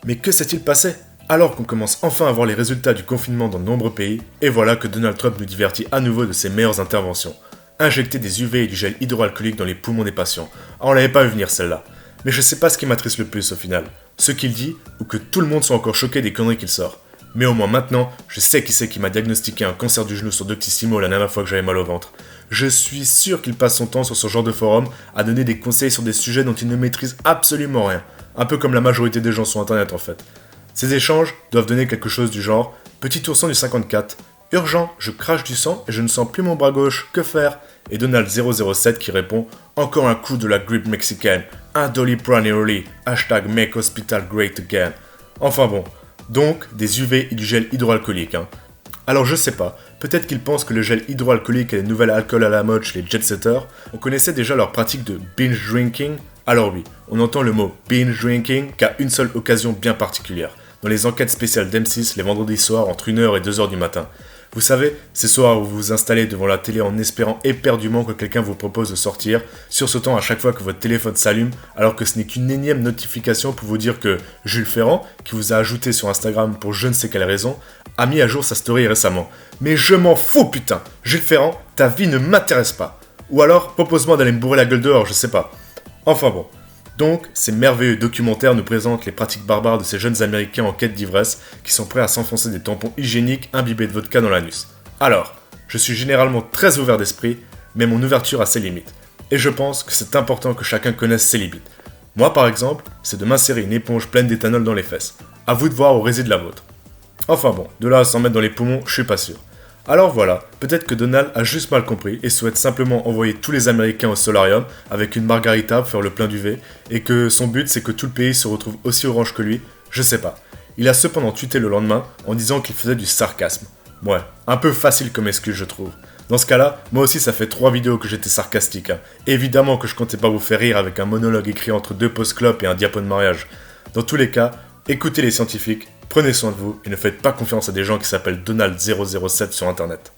Mais que s'est-il passé? Alors qu'on commence enfin à voir les résultats du confinement dans de nombreux pays, et voilà que Donald Trump nous divertit à nouveau de ses meilleures interventions. Injecter des UV et du gel hydroalcoolique dans les poumons des patients. Ah, on l'avait pas vu venir celle-là. Mais je sais pas ce qui m'attriste le plus au final. Ce qu'il dit, ou que tout le monde soit encore choqué des conneries qu'il sort. Mais au moins maintenant, je sais qui c'est qui m'a diagnostiqué un cancer du genou sur Doctissimo la dernière fois que j'avais mal au ventre. Je suis sûr qu'il passe son temps sur ce genre de forum à donner des conseils sur des sujets dont il ne maîtrise absolument rien. Un peu comme la majorité des gens sur internet en fait. Ces échanges doivent donner quelque chose du genre Petit ourson du 54, urgent, je crache du sang et je ne sens plus mon bras gauche, que faire? Et Donald 007 qui répond Encore un coup de la grippe mexicaine, un Doliprane early, hashtag make hospital great again. Enfin bon, donc des UV et du gel hydroalcoolique. Alors je sais pas, peut-être qu'ils pensent que le gel hydroalcoolique est le nouvel alcool à la mode chez les jet-setters. On connaissait déjà leur pratique de binge drinking. Alors oui, on entend le mot binge drinking qu'à une seule occasion bien particulière, dans les enquêtes spéciales d'M6 les vendredis soirs entre 1h et 2h du matin. Vous savez, ces soirs où vous vous installez devant la télé en espérant éperdument que quelqu'un vous propose de sortir, sursautant à chaque fois que votre téléphone s'allume, alors que ce n'est qu'une énième notification pour vous dire que Jules Ferrand, qui vous a ajouté sur Instagram pour je ne sais quelle raison, a mis à jour sa story récemment. Mais je m'en fous putain! Jules Ferrand, ta vie ne m'intéresse pas! Ou alors, propose-moi d'aller me bourrer la gueule dehors, je sais pas. Enfin bon. Donc, ces merveilleux documentaires nous présentent les pratiques barbares de ces jeunes américains en quête d'ivresse qui sont prêts à s'enfoncer des tampons hygiéniques imbibés de vodka dans l'anus. Alors, je suis généralement très ouvert d'esprit, mais mon ouverture a ses limites. Et je pense que c'est important que chacun connaisse ses limites. Moi, par exemple, c'est de m'insérer une éponge pleine d'éthanol dans les fesses. À vous de voir où réside la vôtre. Enfin bon, de là à s'en mettre dans les poumons, je suis pas sûr. Alors voilà, peut-être que Donald a juste mal compris et souhaite simplement envoyer tous les Américains au solarium avec une margarita pour faire le plein d'UV et que son but c'est que tout le pays se retrouve aussi orange que lui, je sais pas. Il a cependant tweeté le lendemain en disant qu'il faisait du sarcasme. Ouais, un peu facile comme excuse je trouve. Dans ce cas-là, moi aussi ça fait 3 vidéos que j'étais sarcastique. Évidemment que je comptais pas vous faire rire avec un monologue écrit entre 2 post-clopes et un diapo de mariage. Dans tous les cas, écoutez les scientifiques, prenez soin de vous et ne faites pas confiance à des gens qui s'appellent Donald007 sur internet.